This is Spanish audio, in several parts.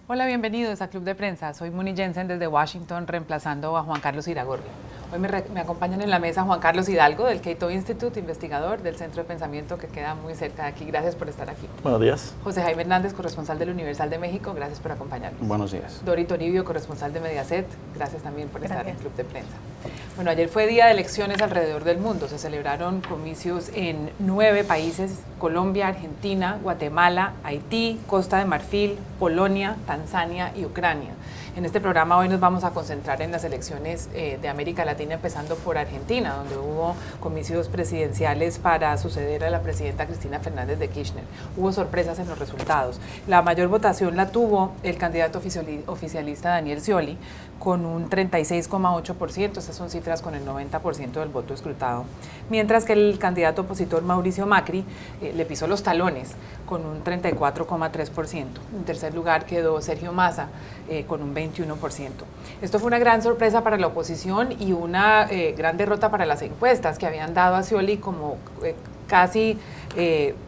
Hola, bienvenidos a Club de Prensa. Soy Muni Jensen desde Washington, reemplazando a Juan Carlos Iragorri. Hoy me acompañan en la mesa Juan Carlos Hidalgo, del Cato Institute, investigador del Centro de Pensamiento que queda muy cerca de aquí. Gracias por estar aquí. Buenos días. José Jaime Hernández, corresponsal del Universal de México. Gracias por acompañarnos. Buenos días. Dori Toribio, corresponsal de Mediaset. Gracias también por estar en Club de Prensa. Bueno, ayer fue día de elecciones alrededor del mundo. Se celebraron comicios en 9 países: Colombia, Argentina, Guatemala, Haití, Costa de Marfil, Polonia, Tanzania y Ucrania. En este programa hoy nos vamos a concentrar en las elecciones de América Latina, empezando por Argentina, donde hubo comicios presidenciales para suceder a la presidenta Cristina Fernández de Kirchner. Hubo sorpresas en los resultados. La mayor votación la tuvo el candidato oficialista Daniel Scioli, con un 36,8%, estas son cifras con el 90% del voto escrutado, mientras que el candidato opositor Mauricio Macri le pisó los talones con un 34,3%. En tercer lugar quedó Sergio Massa con un 21%. Esto fue una gran sorpresa para la oposición y una gran derrota para las encuestas que habían dado a Scioli como casi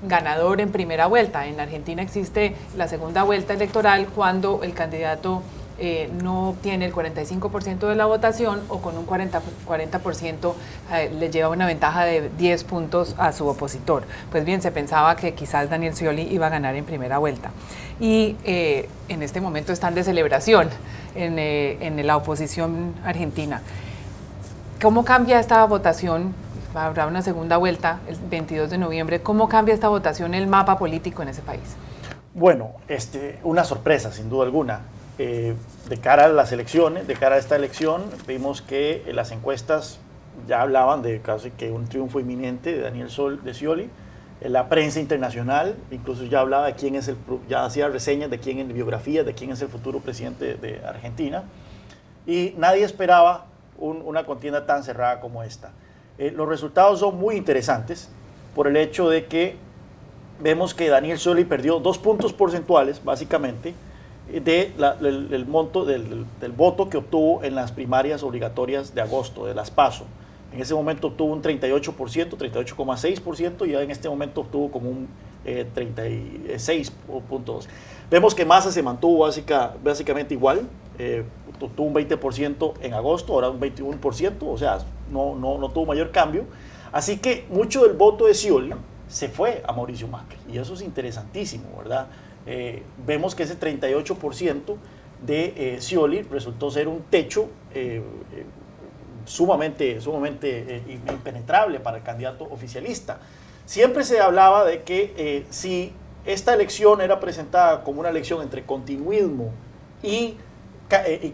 ganador en primera vuelta. En Argentina existe la segunda vuelta electoral cuando el candidato no obtiene el 45% de la votación o con un 40% le lleva una ventaja de 10 puntos a su opositor. Pues bien, se pensaba que quizás Daniel Scioli iba a ganar en primera vuelta. Y en este momento están de celebración en la oposición argentina. ¿Cómo cambia esta votación? Habrá una segunda vuelta el 22 de noviembre. ¿Cómo cambia esta votación el mapa político en ese país? Bueno, una sorpresa, sin duda alguna. De cara a las elecciones, de cara a esta elección, vimos que las encuestas ya hablaban de casi que un triunfo inminente de Daniel Scioli. La prensa internacional incluso ya hablaba de quién es ya hacía reseñas de quién en biografías, de quién es el futuro presidente de Argentina. Y nadie esperaba una contienda tan cerrada como esta. Los resultados son muy interesantes por el hecho de que vemos que Daniel Scioli perdió 2 puntos porcentuales, básicamente, del monto del voto que obtuvo en las primarias obligatorias de agosto, de las PASO. En ese momento obtuvo un 38%, 38,6%, y en este momento obtuvo como un 36,2%. Vemos que Massa se mantuvo básicamente igual, obtuvo un 20% en agosto, ahora un 21%, o sea, no tuvo mayor cambio. Así que mucho del voto de Scioli se fue a Mauricio Macri, y eso es interesantísimo, ¿verdad? Vemos que ese 38% de Scioli resultó ser un techo sumamente impenetrable para el candidato oficialista. Siempre se hablaba de que si esta elección era presentada como una elección entre continuismo y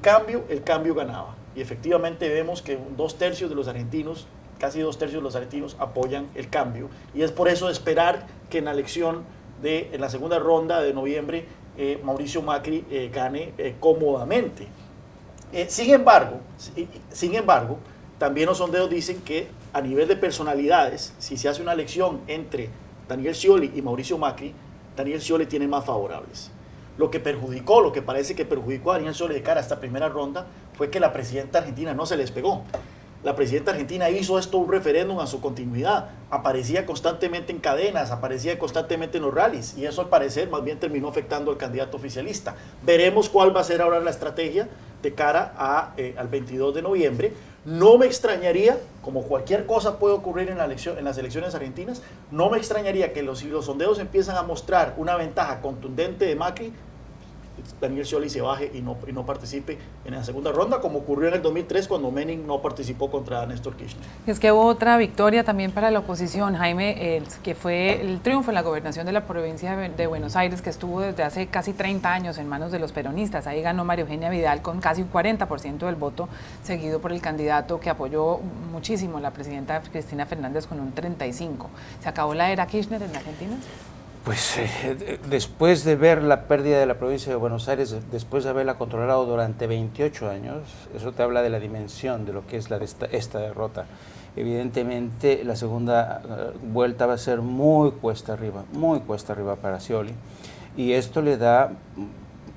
cambio, el cambio ganaba. Y efectivamente vemos que 2/3 de los argentinos, casi 2/3 de los argentinos apoyan el cambio. Y es por eso de esperar que en la elección en la segunda ronda de noviembre Mauricio Macri gane cómodamente. Sin embargo, también los sondeos dicen que a nivel de personalidades, si se hace una elección entre Daniel Scioli y Mauricio Macri, Daniel Scioli tiene más favorables. Lo que parece que perjudicó a Daniel Scioli de cara a esta primera ronda fue que la presidenta argentina no se les pegó. La presidenta argentina hizo esto un referéndum a su continuidad, aparecía constantemente en cadenas, aparecía constantemente en los rallies, y eso al parecer más bien terminó afectando al candidato oficialista. Veremos cuál va a ser ahora la estrategia de cara al 22 de noviembre. No me extrañaría, como cualquier cosa puede ocurrir en las elecciones argentinas, no me extrañaría que si los sondeos empiezan a mostrar una ventaja contundente de Macri, Daniel Scioli se baje y no participe en la segunda ronda, como ocurrió en el 2003 cuando Menem no participó contra Néstor Kirchner. Es que hubo otra victoria también para la oposición, Jaime, que fue el triunfo en la gobernación de la provincia de Buenos Aires, que estuvo desde hace casi 30 años en manos de los peronistas. Ahí ganó María Eugenia Vidal con casi un 40% del voto, seguido por el candidato que apoyó muchísimo la presidenta Cristina Fernández con un 35%. ¿Se acabó la era Kirchner en Argentina? Pues después de ver la pérdida de la provincia de Buenos Aires, después de haberla controlado durante 28 años, eso te habla de la dimensión de lo que es esta derrota. Evidentemente la segunda vuelta va a ser muy cuesta arriba para Scioli, y esto le da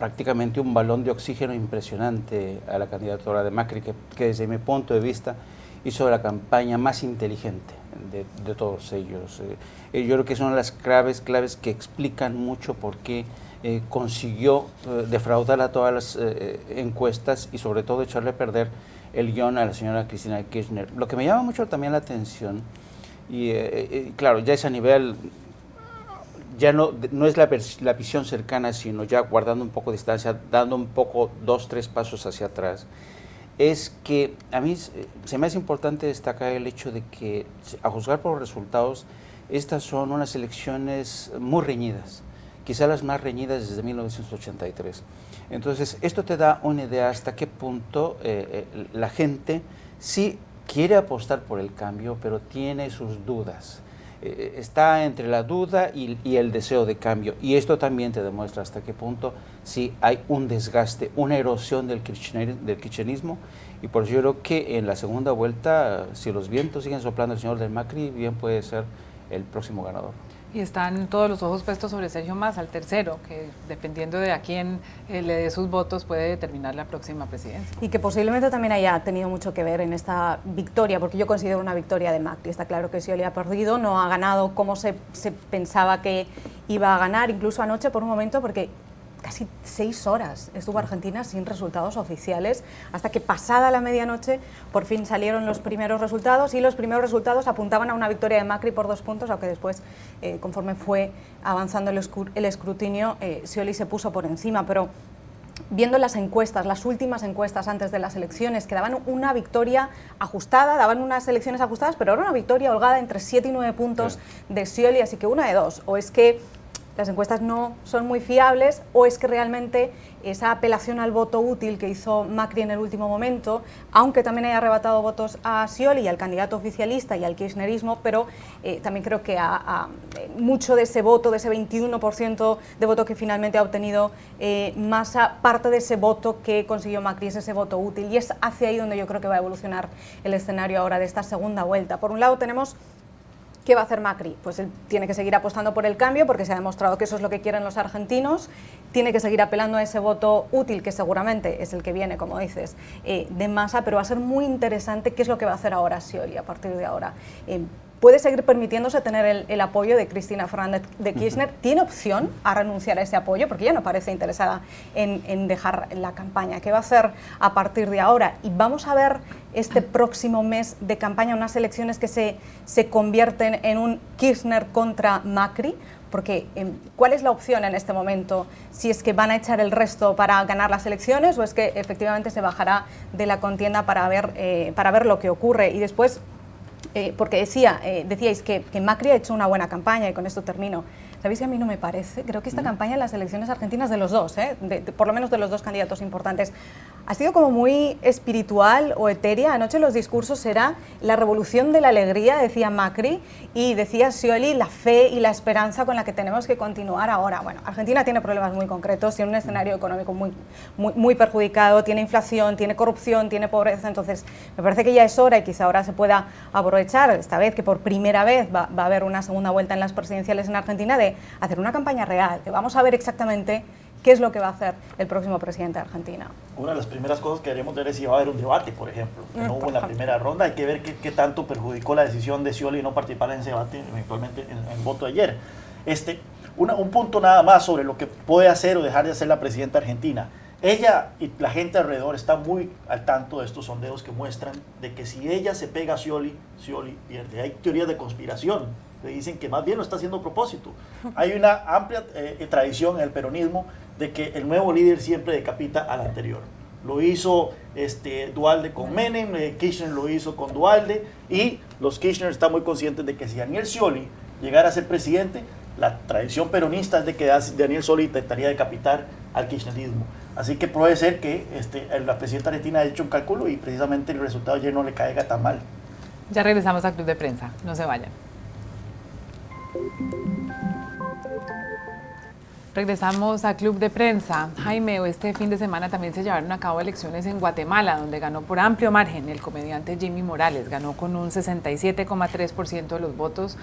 prácticamente un balón de oxígeno impresionante a la candidatura de Macri, que desde mi punto de vista hizo la campaña más inteligente de todos ellos. Yo creo que son las claves que explican mucho por qué consiguió defraudar a todas las encuestas y sobre todo echarle a perder el guión a la señora Cristina Kirchner. Lo que me llama mucho también la atención, y claro, ya es a nivel, ya no es la visión cercana, sino ya guardando un poco de distancia, dando un poco 2-3 pasos hacia atrás, es que a mí se me hace importante destacar el hecho de que, a juzgar por los resultados, estas son unas elecciones muy reñidas, quizá las más reñidas desde 1983. Entonces, esto te da una idea hasta qué punto la gente sí quiere apostar por el cambio, pero tiene sus dudas. Está entre la duda y el deseo de cambio. Y esto también te demuestra hasta qué punto sí hay un desgaste, una erosión del kirchnerismo. Y por eso yo creo que en la segunda vuelta, si los vientos siguen soplando el señor del Macri, bien puede ser el próximo ganador. Y están todos los ojos puestos sobre Sergio Massa, el tercero, que dependiendo de a quién le dé sus votos puede determinar la próxima presidencia. Y que posiblemente también haya tenido mucho que ver en esta victoria, porque yo considero una victoria de Macri. Está claro que Scioli ha perdido, no ha ganado como se pensaba que iba a ganar, incluso anoche por un momento, porque casi 6 horas estuvo Argentina sin resultados oficiales, hasta que pasada la medianoche por fin salieron los primeros resultados, y los primeros resultados apuntaban a una victoria de Macri por 2 puntos, aunque después, conforme fue avanzando el escrutinio, Scioli se puso por encima. Pero viendo las encuestas, las últimas encuestas antes de las elecciones, que daban una victoria ajustada, daban unas elecciones ajustadas, pero era una victoria holgada entre 7 y 9 puntos de Scioli, así que una de dos, o es que las encuestas no son muy fiables, o es que realmente esa apelación al voto útil que hizo Macri en el último momento, aunque también haya arrebatado votos a Scioli y al candidato oficialista y al kirchnerismo, pero también creo que mucho de ese voto, de ese 21% de voto que finalmente ha obtenido Massa, parte de ese voto que consiguió Macri es ese voto útil, y es hacia ahí donde yo creo que va a evolucionar el escenario ahora de esta segunda vuelta. Por un lado tenemos ¿qué va a hacer Macri? Pues él tiene que seguir apostando por el cambio, porque se ha demostrado que eso es lo que quieren los argentinos. Tiene que seguir apelando a ese voto útil, que seguramente es el que viene, como dices, de Massa, pero va a ser muy interesante qué es lo que va a hacer ahora Scioli a partir de ahora. Puede seguir permitiéndose tener el apoyo de Cristina Fernández de Kirchner. Tiene opción a renunciar a ese apoyo, porque ella no parece interesada en dejar la campaña. ¿Qué va a hacer a partir de ahora? Y vamos a ver este próximo mes de campaña unas elecciones que se convierten en un Kirchner contra Macri, porque ¿cuál es la opción en este momento? Si es que van a echar el resto para ganar las elecciones, o es que efectivamente se bajará de la contienda para ver lo que ocurre. Y después, porque decíais que Macri ha hecho una buena campaña, y con esto termino. ¿Sabéis que a mí no me parece? Creo que esta campaña en las elecciones argentinas de los dos, por lo menos de los dos candidatos importantes, ha sido como muy espiritual o etérea. Anoche los discursos era la revolución de la alegría, decía Macri, y decía Scioli, la fe y la esperanza con la que tenemos que continuar ahora. Bueno, Argentina tiene problemas muy concretos, tiene un escenario económico muy perjudicado, tiene inflación, tiene corrupción, tiene pobreza. Entonces me parece que ya es hora, y quizá ahora se pueda aprovechar esta vez, que por primera vez va a haber una segunda vuelta en las presidenciales en Argentina, de hacer una campaña real, que vamos a ver exactamente qué es lo que va a hacer el próximo presidente de Argentina. Una de las primeras cosas que queremos ver es si va a haber un debate, por ejemplo, que no hubo en la primera ronda. Hay que ver qué tanto perjudicó la decisión de Scioli no participar en ese debate, eventualmente en el voto de ayer. Un punto nada más sobre lo que puede hacer o dejar de hacer la presidenta argentina. Ella y la gente alrededor están muy al tanto de estos sondeos que muestran de que si ella se pega a Scioli pierde. Hay teorías de conspiración que dicen que más bien lo está haciendo a propósito. Hay una amplia tradición en el peronismo de que el nuevo líder siempre decapita al anterior. Lo hizo Duhalde con Menem, Kirchner lo hizo con Duhalde, y los Kirchner están muy conscientes de que si Daniel Scioli llegara a ser presidente, la tradición peronista es de que Daniel Scioli intentaría decapitar al kirchnerismo. Así que puede ser que la presidenta argentina haya hecho un cálculo y precisamente el resultado ayer no le caiga tan mal. Ya regresamos al Club de Prensa, no se vayan. Regresamos a Club de Prensa. Jaime, este fin de semana también se llevaron a cabo elecciones en Guatemala, donde ganó por amplio margen el comediante Jimmy Morales. Ganó con un 67,3% de los votos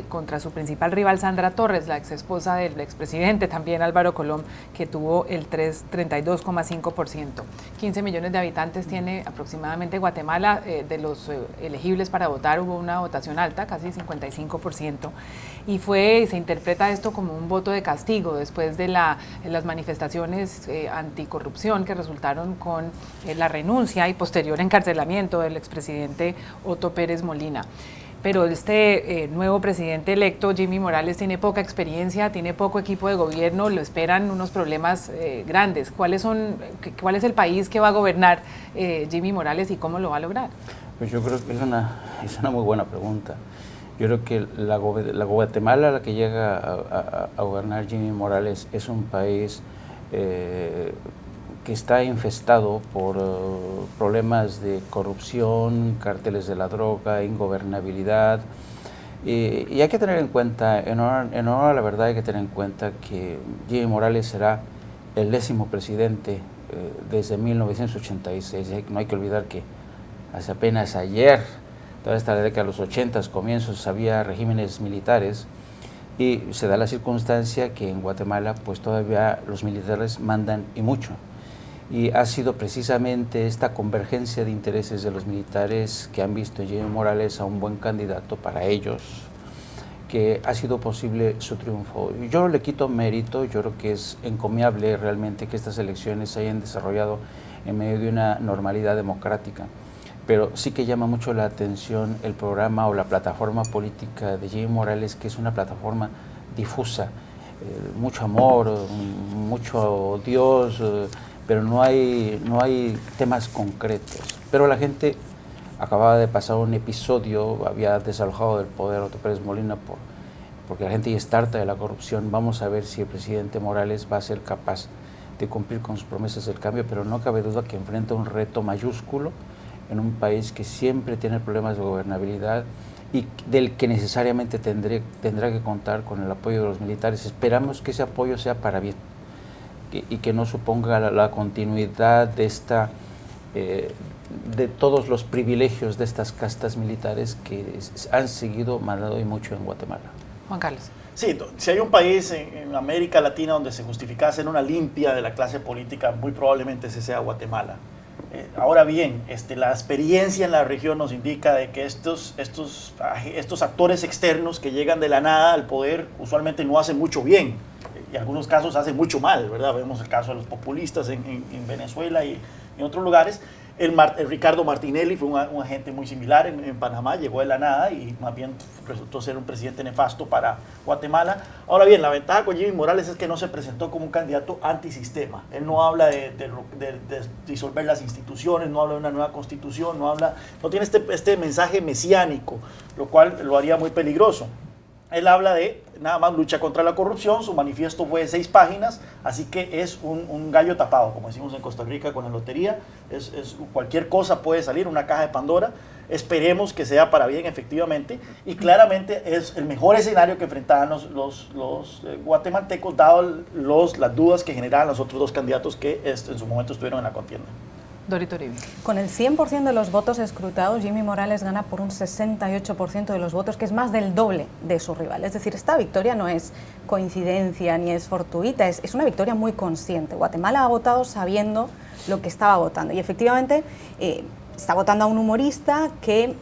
contra su principal rival Sandra Torres, la exesposa del expresidente, también Álvaro Colom, que tuvo el 32,5%. 15 millones de habitantes tiene aproximadamente Guatemala. De los elegibles para votar hubo una votación alta, casi 55%. Y se interpreta esto como un voto de castigo después de las manifestaciones anticorrupción que resultaron con la renuncia y posterior encarcelamiento del expresidente Otto Pérez Molina. Pero este nuevo presidente electo, Jimmy Morales, tiene poca experiencia, tiene poco equipo de gobierno, lo esperan unos problemas grandes. ¿Cuál es el país que va a gobernar Jimmy Morales y cómo lo va a lograr? Pues yo creo que es una muy buena pregunta. Yo creo que la Guatemala a la que llega a gobernar Jimmy Morales es un país que está infestado por problemas de corrupción, cárteles de la droga, ingobernabilidad. Y hay que tener en cuenta, en honor a la verdad, hay que tener en cuenta que Jimmy Morales será el 10º presidente desde 1986. No hay que olvidar que hace apenas ayer, toda esta década de los 80, comienzos, había regímenes militares y se da la circunstancia que en Guatemala pues todavía los militares mandan y mucho. Y ha sido precisamente esta convergencia de intereses de los militares que han visto en Jimmy Morales a un buen candidato para ellos, que ha sido posible su triunfo. Yo no le quito mérito, yo creo que es encomiable realmente que estas elecciones se hayan desarrollado en medio de una normalidad democrática. Pero sí que llama mucho la atención el programa o la plataforma política de Jimmy Morales, que es una plataforma difusa, mucho amor, mucho Dios, pero no hay temas concretos. Pero la gente acababa de pasar un episodio, había desalojado del poder a Otto Pérez Molina porque la gente ya está harta de la corrupción. Vamos a ver si el presidente Morales va a ser capaz de cumplir con sus promesas del cambio, pero no cabe duda que enfrenta un reto mayúsculo en un país que siempre tiene problemas de gobernabilidad y del que necesariamente tendrá que contar con el apoyo de los militares. Esperamos que ese apoyo sea para bien y que no suponga la continuidad de todos los privilegios de estas castas militares que han seguido mandando y mucho en Guatemala. Juan Carlos. Sí, si hay un país en América Latina donde se justifica hacer una limpia de la clase política, muy probablemente ese sea Guatemala. Ahora bien, la experiencia en la región nos indica de que estos actores externos que llegan de la nada al poder usualmente no hacen mucho bien y en algunos casos hacen mucho mal, ¿verdad? Vemos el caso de los populistas en Venezuela y en otros lugares. El Ricardo Martinelli fue un agente muy similar en Panamá, llegó de la nada y más bien resultó ser un presidente nefasto para Guatemala. Ahora bien, la ventaja con Jimmy Morales es que no se presentó como un candidato antisistema. Él no habla de disolver las instituciones, no habla de una nueva constitución, no tiene este mensaje mesiánico, lo cual lo haría muy peligroso. Él habla de nada más lucha contra la corrupción, su manifiesto fue de 6 páginas, así que es un gallo tapado, como decimos en Costa Rica con la lotería, cualquier cosa puede salir, una caja de Pandora. Esperemos que sea para bien efectivamente y claramente es el mejor escenario que enfrentaban los guatemaltecos dado las dudas que generaban los otros 2 candidatos que en su momento estuvieron en la contienda. Dorito Uribe. Con el 100% de los votos escrutados, Jimmy Morales gana por un 68% de los votos, que es más del doble de su rival. Es decir, esta victoria no es coincidencia ni es fortuita, es una victoria muy consciente. Guatemala ha votado sabiendo lo que estaba votando y efectivamente está votando a un humorista que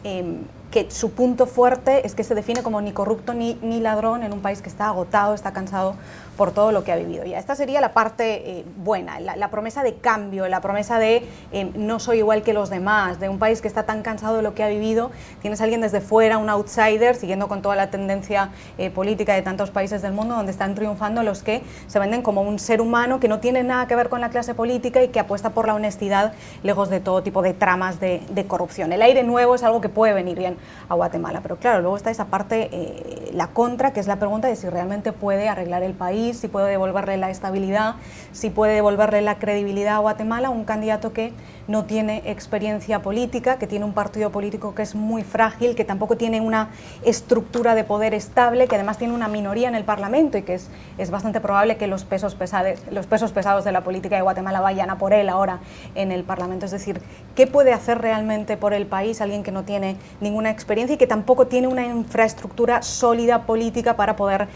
su punto fuerte es que se define como ni corrupto ni ladrón en un país que está agotado, está cansado por todo lo que ha vivido. Ya esta sería la parte buena, la promesa de cambio, la promesa de no soy igual que los demás, de un país que está tan cansado de lo que ha vivido. Tienes a alguien desde fuera, un outsider, siguiendo con toda la tendencia política de tantos países del mundo, donde están triunfando los que se venden como un ser humano que no tiene nada que ver con la clase política y que apuesta por la honestidad, lejos de todo tipo de tramas de corrupción. El aire nuevo es algo que puede venir bien a Guatemala. Pero claro, luego está esa parte, la contra, que es la pregunta de si realmente puede arreglar el país, si puede devolverle la estabilidad, si puede devolverle la credibilidad a Guatemala, un candidato que no tiene experiencia política, que tiene un partido político que es muy frágil, que tampoco tiene una estructura de poder estable, que además tiene una minoría en el Parlamento y que es bastante probable que los pesos pesados de la política de Guatemala vayan a por él ahora en el Parlamento. Es decir, ¿qué puede hacer realmente por el país alguien que no tiene ninguna experiencia y que tampoco tiene una infraestructura sólida política para poder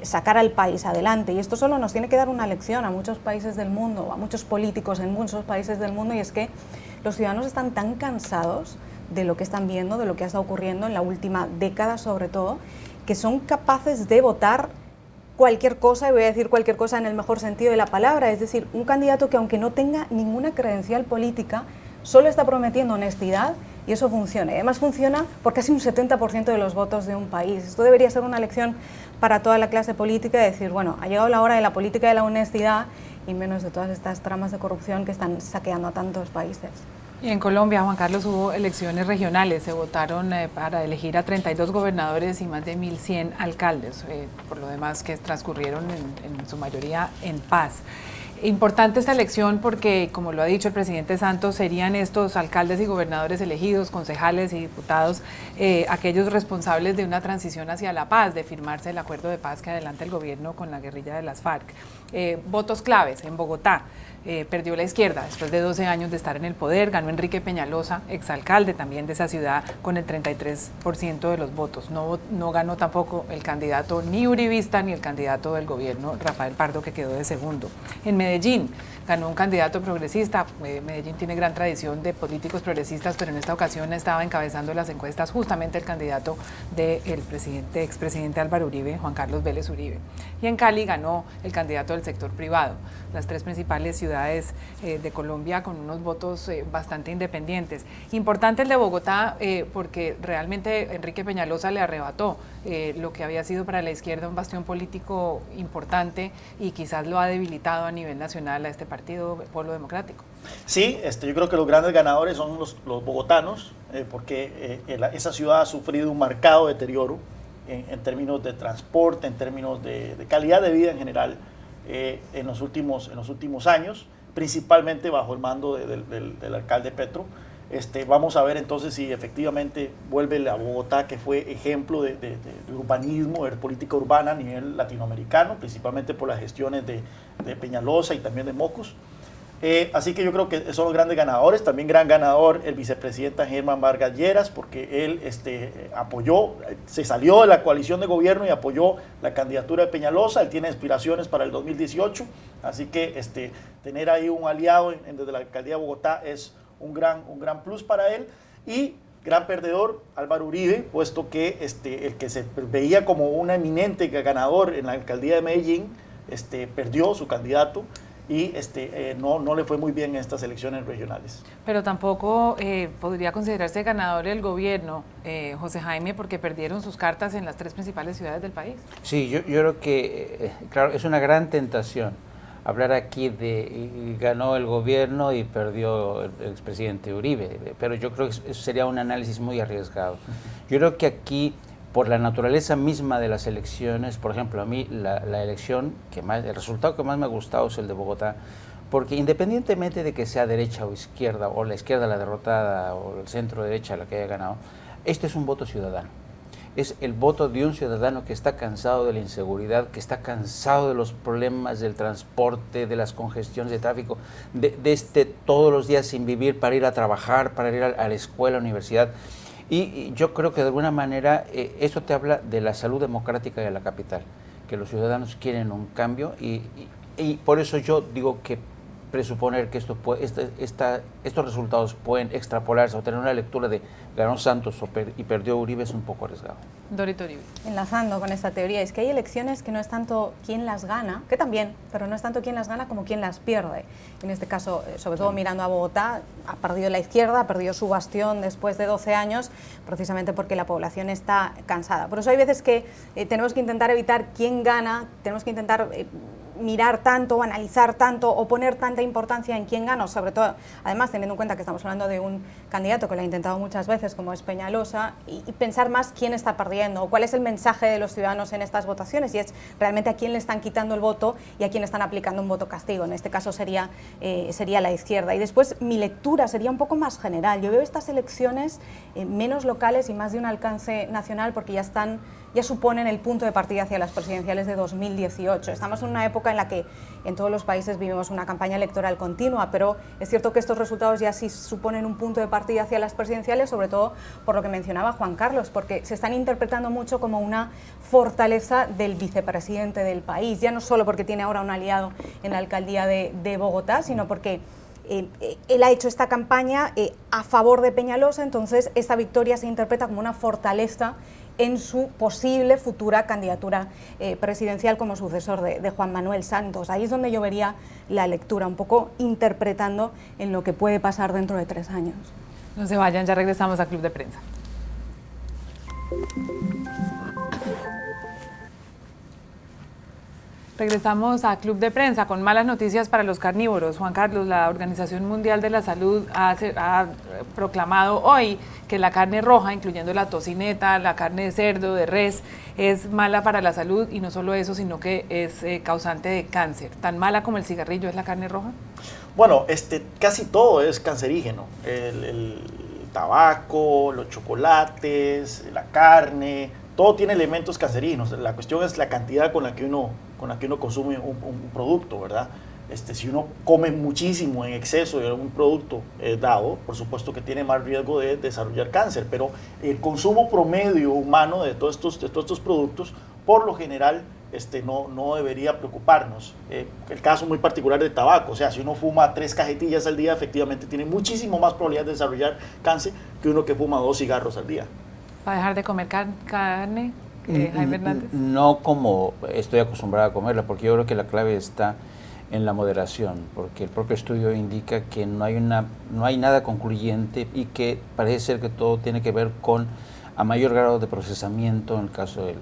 sacar al país adelante? Y esto solo nos tiene que dar una lección a muchos países del mundo, a muchos políticos en muchos países del mundo, y es que los ciudadanos están tan cansados de lo que están viendo, de lo que ha estado ocurriendo en la última década sobre todo, que son capaces de votar cualquier cosa, y voy a decir cualquier cosa en el mejor sentido de la palabra, es decir, un candidato que aunque no tenga ninguna credencial política, solo está prometiendo honestidad y eso funciona. Y además funciona por casi un 70% de los votos de un país. Esto debería ser una lección para toda la clase política, de decir, bueno, ha llegado la hora de la política de la honestidad y menos de todas estas tramas de corrupción que están saqueando a tantos países. Y en Colombia, Juan Carlos, hubo elecciones regionales, se votaron para elegir a 32 gobernadores y más de 1.100 alcaldes, por lo demás que transcurrieron en su mayoría en paz. Importante esta elección porque, como lo ha dicho el presidente Santos, serían estos alcaldes y gobernadores elegidos, concejales y diputados, aquellos responsables de una transición hacia la paz, de firmarse el acuerdo de paz que adelanta el gobierno con la guerrilla de las FARC. Votos claves en Bogotá. Perdió la izquierda después de 12 años de estar en el poder, ganó Enrique Peñalosa, exalcalde también de esa ciudad, con el 33% de los votos. No ganó tampoco el candidato ni uribista ni el candidato del gobierno, Rafael Pardo, que quedó de segundo. En Medellín ganó un candidato progresista. Medellín tiene gran tradición de políticos progresistas, pero en esta ocasión estaba encabezando las encuestas justamente el candidato del expresidente Álvaro Uribe, Juan Carlos Vélez Uribe. Y en Cali ganó el candidato del sector privado. Las tres principales ciudades de Colombia con unos votos bastante independientes. Importante el de Bogotá porque realmente Enrique Peñalosa le arrebató lo que había sido para la izquierda un bastión político importante y quizás lo ha debilitado a nivel nacional a este partido Pueblo Democrático. Sí, yo creo que los grandes ganadores son los bogotanos, porque esa ciudad ha sufrido un marcado deterioro en términos de transporte, en términos de calidad de vida en general, en los últimos años, principalmente bajo el mando del alcalde Petro. Vamos a ver entonces si efectivamente vuelve a Bogotá, que fue ejemplo de urbanismo, de política urbana a nivel latinoamericano, principalmente por las gestiones de Peñalosa y también de Mocos. Así que yo creo que son los grandes ganadores. También gran ganador el vicepresidente Germán Vargas Lleras, porque él se salió de la coalición de gobierno y apoyó la candidatura de Peñalosa. Él tiene aspiraciones para el 2018, así que tener ahí un aliado desde la alcaldía de Bogotá es un gran plus para él. Y gran perdedor Álvaro Uribe, puesto que el que se veía como un eminente ganador en la alcaldía de Medellín perdió su candidato y no le fue muy bien en estas elecciones regionales. Pero tampoco podría considerarse ganador el gobierno, José Jaime, porque perdieron sus cartas en las tres principales ciudades del país. Sí, yo creo que, claro, es una gran tentación hablar aquí de ganó el gobierno y perdió el expresidente Uribe, pero yo creo que eso sería un análisis muy arriesgado. Yo creo que aquí, por la naturaleza misma de las elecciones, por ejemplo, a mí la elección el resultado que más me ha gustado es el de Bogotá, porque independientemente de que sea derecha o izquierda, o la izquierda la derrotada, o el centro derecha la que haya ganado, este es un voto ciudadano. Es el voto de un ciudadano que está cansado de la inseguridad, que está cansado de los problemas del transporte, de las congestiones de tráfico, de todos los días sin vivir para ir a trabajar, para ir a la escuela, a la universidad. Y yo creo que de alguna manera eso te habla de la salud democrática de la capital, que los ciudadanos quieren un cambio y por eso yo digo que presuponer que estos resultados pueden extrapolarse o tener una lectura de ganó Santos y perdió Uribe es un poco arriesgado. Dorita Uribe. Enlazando con esta teoría, es que hay elecciones que no es tanto quién las gana, que también, pero no es tanto quién las gana como quién las pierde. En este caso, sobre todo mirando a Bogotá, ha perdido la izquierda, ha perdido su bastión después de 12 años, precisamente porque la población está cansada. Por eso hay veces que tenemos que intentar evitar quién gana, tenemos que intentar mirar tanto, analizar tanto o poner tanta importancia en quién gana, sobre todo, además teniendo en cuenta que estamos hablando de un candidato que lo ha intentado muchas veces como es Peñalosa, y pensar más quién está perdiendo o cuál es el mensaje de los ciudadanos en estas votaciones, y es realmente a quién le están quitando el voto y a quién están aplicando un voto castigo. En este caso sería la izquierda. Y después mi lectura sería un poco más general. Yo veo estas elecciones menos locales y más de un alcance nacional, porque ya suponen el punto de partida hacia las presidenciales de 2018. Estamos en una época en la que en todos los países vivimos una campaña electoral continua, pero es cierto que estos resultados ya sí suponen un punto de partida hacia las presidenciales, sobre todo por lo que mencionaba Juan Carlos, porque se están interpretando mucho como una fortaleza del vicepresidente del país, ya no solo porque tiene ahora un aliado en la alcaldía de Bogotá, sino porque él ha hecho esta campaña a favor de Peñalosa, entonces esta victoria se interpreta como una fortaleza en su posible futura candidatura presidencial como sucesor de Juan Manuel Santos. Ahí es donde yo vería la lectura, un poco interpretando en lo que puede pasar dentro de 3 años. No se vayan, ya regresamos a Club de Prensa. Regresamos a Club de Prensa con malas noticias para los carnívoros. Juan Carlos, la Organización Mundial de la Salud ha proclamado hoy que la carne roja, incluyendo la tocineta, la carne de cerdo, de res, es mala para la salud, y no solo eso, sino que es causante de cáncer. ¿Tan mala como el cigarrillo es la carne roja? Bueno, casi todo es cancerígeno. El tabaco, los chocolates, la carne, todo tiene elementos cancerígenos. La cuestión es la cantidad con la que uno consume un producto, ¿verdad? Si uno come muchísimo en exceso de algún producto dado, por supuesto que tiene más riesgo de desarrollar cáncer, pero el consumo promedio humano de todos estos productos, por lo general, no debería preocuparnos. El caso muy particular del tabaco, o sea, si uno fuma 3 cajetillas al día, efectivamente tiene muchísimo más probabilidad de desarrollar cáncer que uno que fuma 2 cigarros al día. ¿Para dejar de comer carne, Jaime Hernández? No como estoy acostumbrado a comerla, porque yo creo que la clave está en la moderación, porque el propio estudio indica que no hay nada concluyente, y que parece ser que todo tiene que ver con a mayor grado de procesamiento, en el caso de el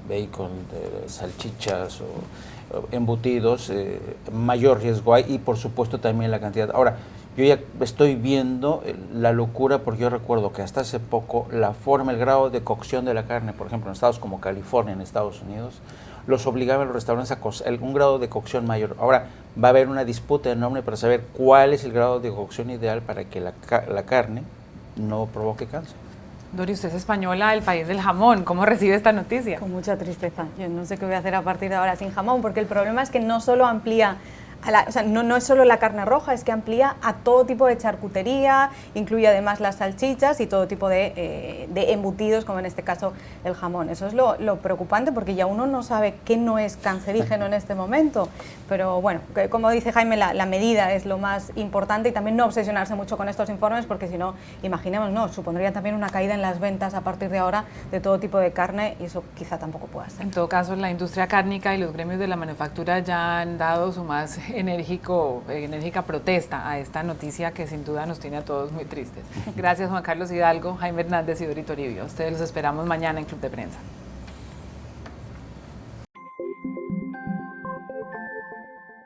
bacon, de salchichas o embutidos, mayor riesgo hay, y por supuesto también la cantidad. Ahora, yo ya estoy viendo la locura, porque yo recuerdo que hasta hace poco el grado de cocción de la carne, por ejemplo, en estados como California, en Estados Unidos, los obligaban a los restaurantes a un grado de cocción mayor. Ahora va a haber una disputa enorme para saber cuál es el grado de cocción ideal para que la carne no provoque cáncer. Dori, usted es española, el país del jamón. ¿Cómo recibe esta noticia? Con mucha tristeza. Yo no sé qué voy a hacer a partir de ahora sin jamón, porque el problema es que no solo amplía no es solo la carne roja, es que amplía a todo tipo de charcutería, incluye además las salchichas y todo tipo de embutidos, como en este caso el jamón. Eso es lo preocupante, porque ya uno no sabe qué no es cancerígeno en este momento. Pero bueno, como dice Jaime, la medida es lo más importante, y también no obsesionarse mucho con estos informes, porque si no, imaginemos, supondría también una caída en las ventas a partir de ahora de todo tipo de carne, y eso quizá tampoco pueda ser. En todo caso, la industria cárnica y los gremios de la manufactura ya han dado su más enérgica protesta a esta noticia que sin duda nos tiene a todos muy tristes. Gracias, Juan Carlos Hidalgo, Jaime Hernández y Dori Toribio. Ustedes los esperamos mañana en Club de Prensa.